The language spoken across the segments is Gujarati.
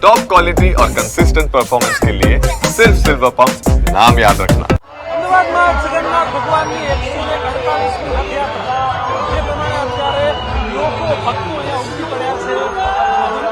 टॉप क्वालिटी और कंसिस्टेंट परफॉर्मेंस के लिए सिर्फ सिल्वर पंप नाम याद रखना। અમદાવાદમાં જગન્નાથ ભગવાનની 148મી રથયાત્રા જે પ્રમાણે અત્યારે લોકો ભક્તો અહીંયા ઉમટી પડ્યા છે.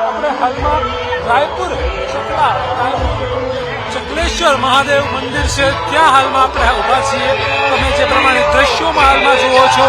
આપણે હાલમાં રાયપુર ચકલેશ્વર મહાદેવ મંદિર છે ત્યાં હાલમાં આપણે ઉભા છીએ. તમે જે પ્રમાણે દ્રશ્યોમાં હાલમાં જુઓ છો,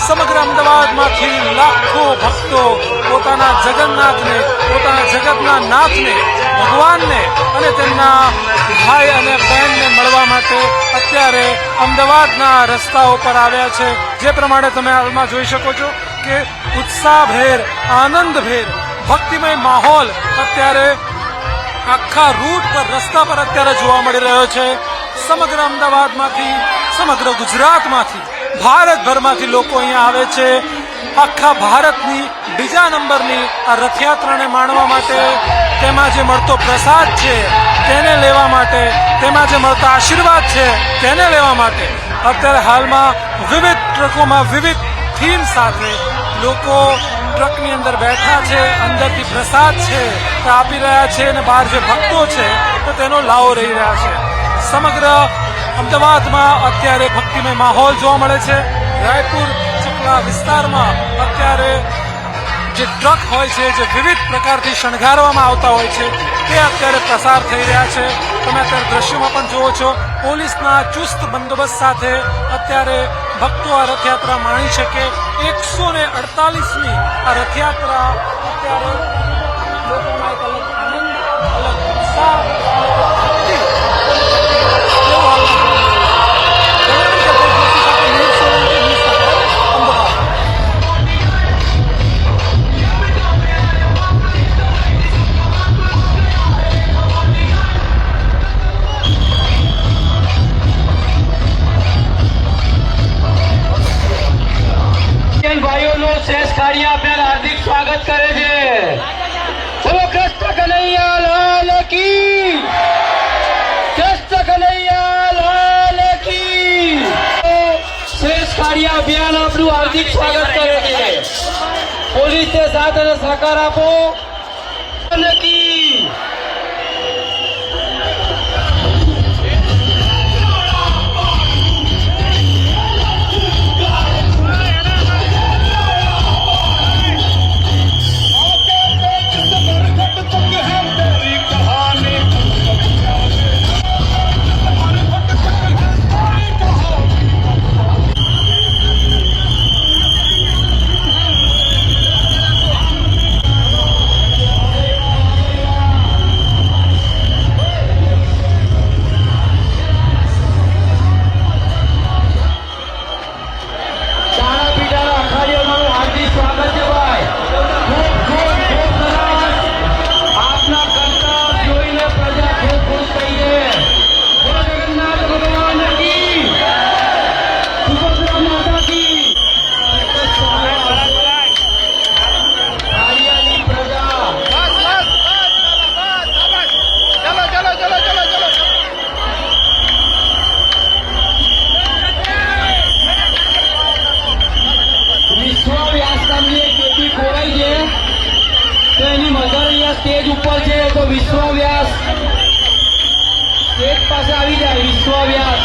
સમગ્ર અમદાવાદમાંથી લાખો ભક્તો પોતાના જગન્નાથને, પોતાના જગતના નાથને, ભગવાનને અને તેમના ભાઈ અને બહેનને મળવા માટે અત્યારે અમદાવાદના રસ્તાઓ પર આવ્યા છે. જે પ્રમાણે તમે હાલમાં જોઈ શકો છો કે ઉત્સાહભેર, આનંદભેર, ભક્તિમય માહોલ અત્યારે આખા રૂટ પર, રસ્તા પર અત્યારે જોવા મળી રહ્યો છે. સમગ્ર અમદાવાદમાંથી, સમગ્ર ગુજરાતમાંથી, ભારતભરમાંથી લોકો અહીંયા આવે છે આખા ભારતની બીજા નંબરની આ રથયાત્રાને માણવા માટે, તેમાં જે મળતો પ્રસાદ છે તેને લેવા માટે, તેમાં જે મળતા આશીર્વાદ છે તેને લેવા માટે અત્યારે હાલમાં વિવિધ ટ્રકોમાં વિવિધ થીમ સાથે લોકો ટ્રકની અંદર બેઠા છે, અંદરથી પ્રસાદ છે તે આપી રહ્યા છે અને બહાર જે ભક્તો છે તો તેનો લાવો રહી રહ્યા છે. સમગ્ર અમદાવાદમાં અત્યારે ભક્તિમય માહોલ જોવા મળે છે. રાયપુર ચકલા વિસ્તારમાં અત્યારે જે ટ્રક હોય છે, જે વિવિધ પ્રકારથી શણગારવામાં આવતા હોય છે તે અત્યારે પસાર થઈ રહ્યા છે. તમે અત્યારે દ્રશ્યોમાં પણ જુઓ છો, પોલીસના ચુસ્ત બંદોબસ્ત સાથે અત્યારે ભક્તો આ રથયાત્રા માણી શકે. 148મી આ રથયાત્રા અત્યારે લોકોમાં એક અલગ આનંદ, અલગ ઉત્સાહ, અલગ ભક્તિ જેવું હાલમાં ભાઈઓનું શેષ કાર્ય અભિયાન હાર્દિક સ્વાગત કરે છે. બોલો કૃષ્ણ કનૈયા લાલ કી, કૃષ્ણ કનૈયા લાલ કી. શેષ કાર્ય અભિયાન આપણું હાર્દિક સ્વાગત કરે છે. પોલીસને સાથ અને સહકાર આપો. કી એની મધર અહીંયા સ્ટેજ ઉપર છે, તો વિશ્વવ્યાસ સ્ટેજ પાસે આવી જાય. વિશ્વવ્યાસ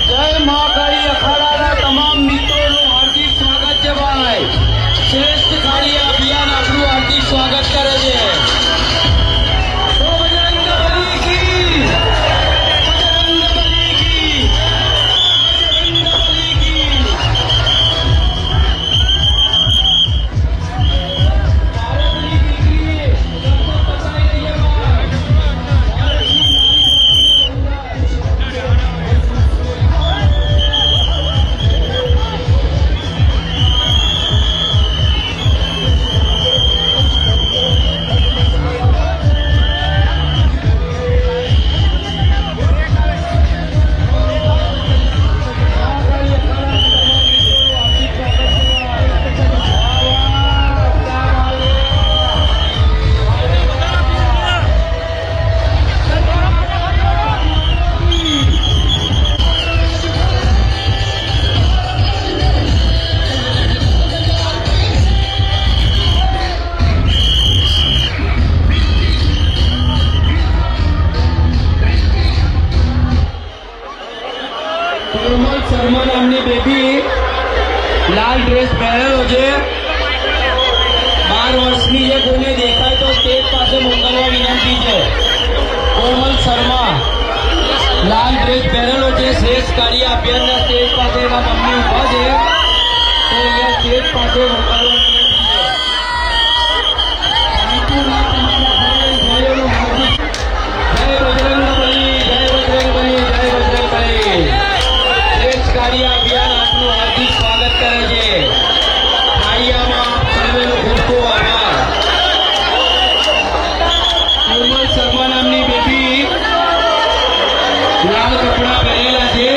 જય મહાકાળી અખાડાના તમામ મિત્રોનું હાર્દિક સ્વાગત છે. ભાઈ શ્રેષ્ઠ કાર્ય અભિયાન આપણું હાર્દિક સ્વાગત કરે છે. સ્ટેજ પહેરેલો છે શ્રેષ્ઠ કાર્ય અભિયાનના સ્ટેજ પાસે એના મમ્મી ઉભા છે તો અહીંયા સ્ટેજ પાસે મોકલવાનું અભિયાન આપનું હાર્દિક સ્વાગત કરે છે. થાળીયામાં આપ સર્વેનો ખૂબ ખૂબ આભાર. કોમલ શર્મા નામની બેબી લાલ કપડા પહેરેલા છે.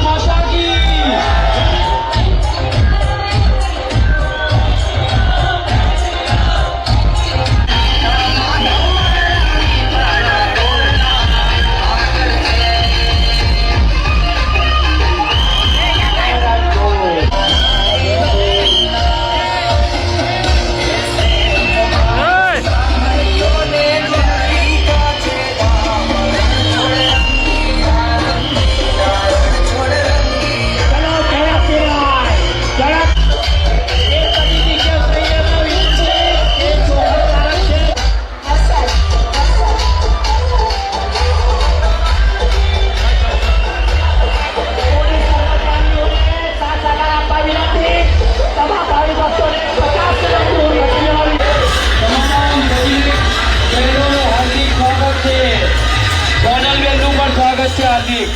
માતા કી હાર્દિક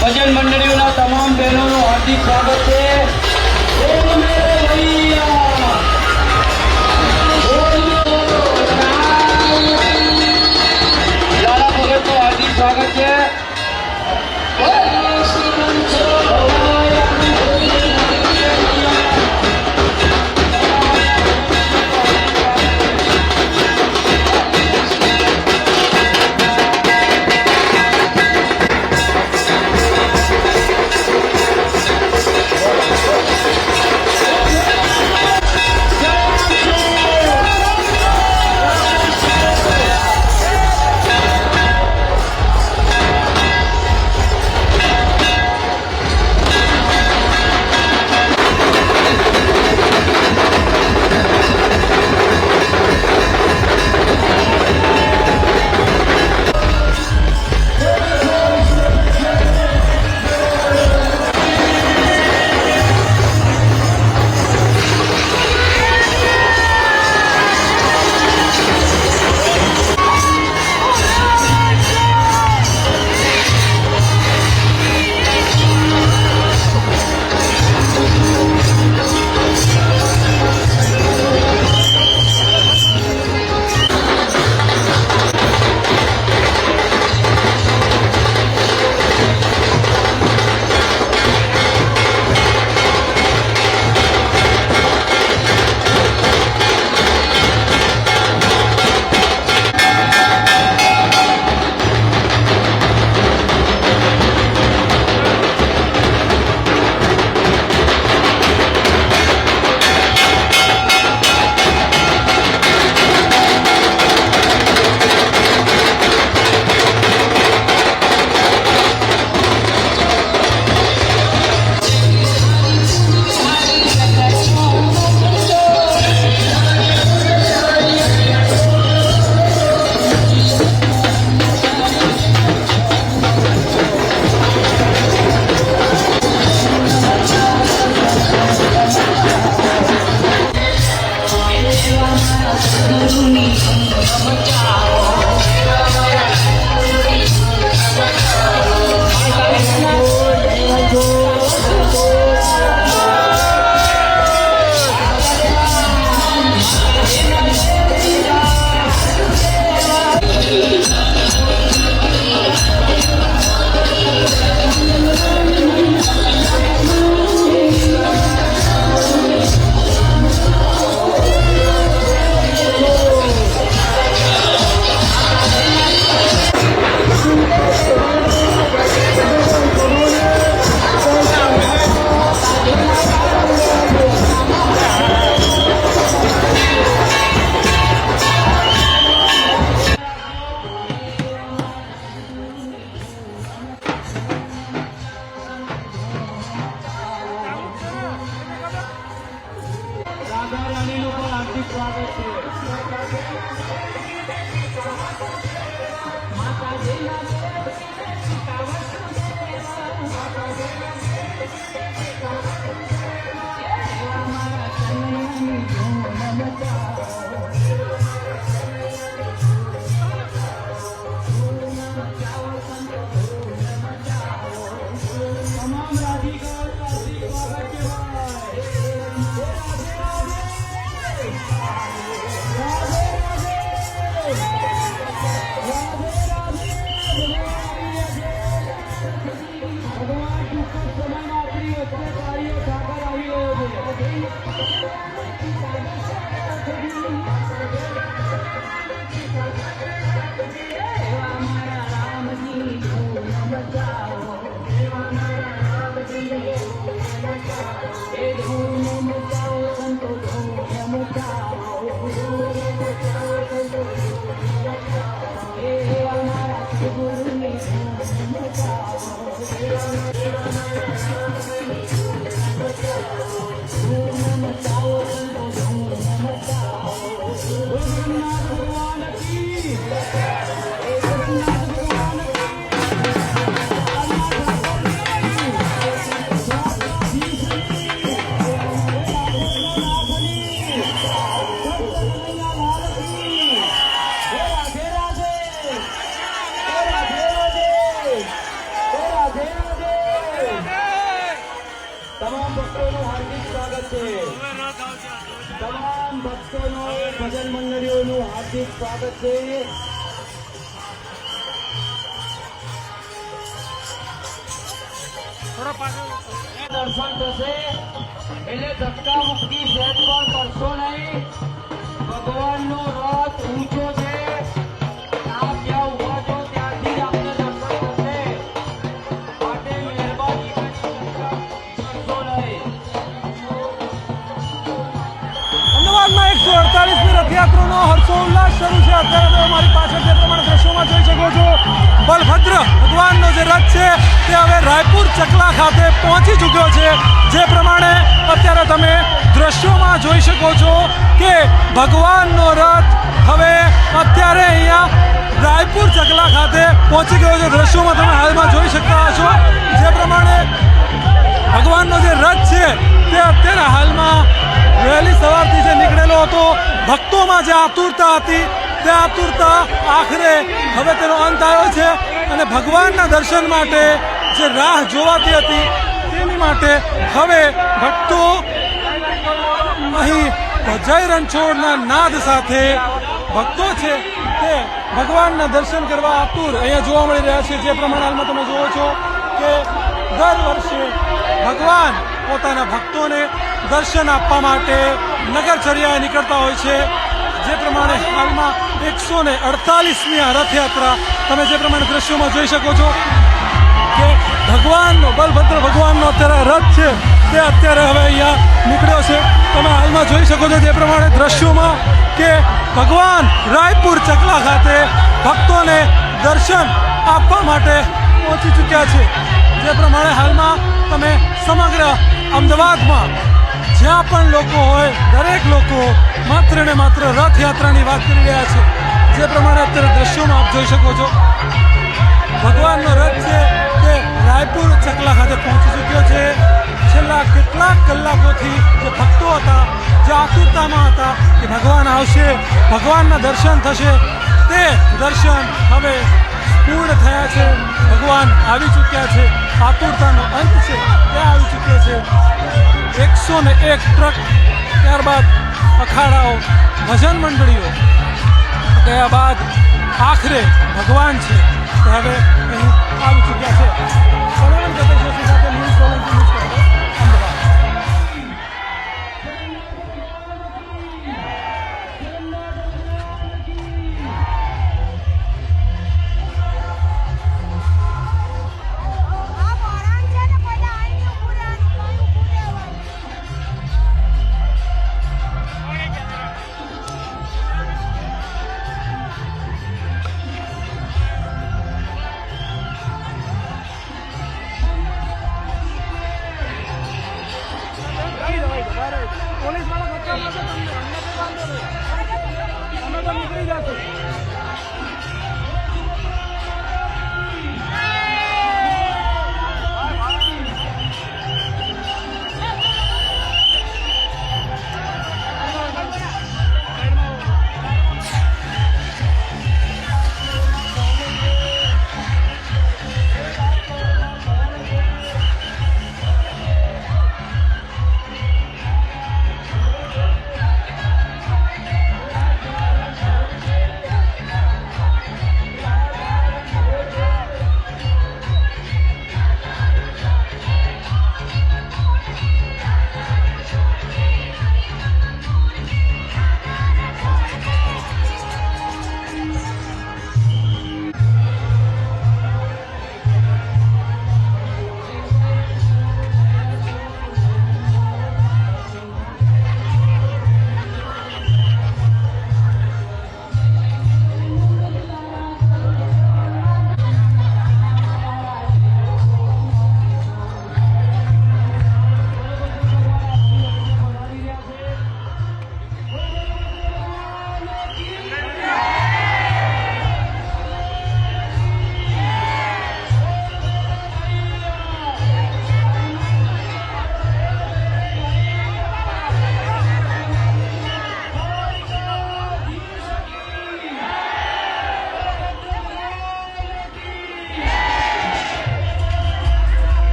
ભજન મંડળીઓના તમામ બહેનોનું હાર્દિક સ્વાગત છે. લાલા ભગતનું હાર્દિક સ્વાગત છે. રાધા રાણીનું પણ હાર્દિક સ્વાગત છે. તમામ ભક્તોનું હાર્દિક સ્વાગત છે. તમામ ભક્તોનું ભજન મંડળીઓનું હાર્દિક સ્વાગત છે. દર્શન થશે એટલે ધક્કા મુક્કી સહેજ પણ કરશો નહીં. ભગવાનનો રથ ઊંચો છે. આપ જ્યાં ઉભા છો ત્યાંથી જ આપને દર્શન થશે. માટે મહેરબાની કરી કરશો નહીં. અમદાવાદમાં 148મી રથયાત્રાનો હર્ષોલ્લાસ શરૂ છે. અત્યારે તમે મારી પાછળ જે પ્રમાણે દ્રશ્યોમાં જોઈ શકો છો, બલભદ્ર ભગવાનનો જે રથ છે તે હવે રાયપુર ચકલા ખાતે પહોંચી ચૂક્યો છે. જે પ્રમાણે અત્યારે તમે દ્રશ્યોમાં જોઈ શકો છો કે ભગવાનનો રથ હવે અત્યારે અહીંયા રાયપુર ચકલા ખાતે પહોંચી ગયો છે. દ્રશ્યોમાં તમે હાલમાં જોઈ શકતા છો જે પ્રમાણે ભગવાનનો જે રથ છે તે અત્યારે હાલમાં વહેલી સવારથી જે નીકળેલો હતો, ભક્તોમાં જે આતુરતા હતી તે આતુરતા આખરે હવે તેનો અંત આવ્યો છે અને ભગવાનના દર્શન માટે જે રાહ જોવાતી હતી તેની માટે હવે ભક્તો અહીં જય રણછોડના નાદ સાથે ભક્તો છે તે ભગવાનના દર્શન કરવા આતુર અહીંયા જોવા મળી રહ્યા છે. જે પ્રમાણે હાલમાં તમે જુઓ છો કે દર વર્ષે ભગવાન પોતાના ભક્તોને દર્શન આપવા માટે નગરચર્યાએ નીકળતા હોય છે. જે પ્રમાણે હાલમાં 148મી રથયાત્રા તમે જે પ્રમાણે દ્રશ્યોમાં જોઈ શકો છો કે ભગવાનનો બલભદ્ર ભગવાનનો અત્યારે રથ છે તે અત્યારે હવે અહીંયા નીકળ્યો છે. તમે હાલમાં જોઈ શકો છો જે પ્રમાણે દ્રશ્યોમાં કે ભગવાન રાયપુર ચકલા ખાતે ભક્તોને દર્શન આપવા માટે પહોંચી ચૂક્યા છે. જે પ્રમાણે હાલમાં તમે સમગ્ર અમદાવાદમાં જ્યાં પણ લોકો હોય દરેક લોકો માત્ર ને માત્ર રથયાત્રાની વાત કરી રહ્યા છે. જે પ્રમાણે અત્યારે દ્રશ્યોમાં આપ જોઈ શકો છો ભગવાનનો રથ છે તે રાયપુર ચકલા ખાતે પહોંચી ચૂક્યો છે. છેલ્લા કેટલાક કલાકોથી જે ભક્તો હતા, જે આતુરતામાં હતા કે ભગવાન આવશે, ભગવાનના દર્શન થશે, તે દર્શન હવે પૂર્ણ થયા છે. ભગવાન આવી ચૂક્યા છે. આતુરતાનો અંત છે તે આવી ચૂક્યો છે. 101 ટ્રક, ત્યારબાદ અખાડાઓ, ભજન મંડળીઓ ગયા બાદ આખરે ભગવાન છે તે હવે અહીં આવી ચૂક્યા છે. સર્વન કપેશ્વર સાથે ન્યૂઝ સોલંકી અમદાવાદ. પોલીસ વાળા બચાવ કરશે તમને, અમને તો વાંધો નહીં, અમે તો નીકળી જશે.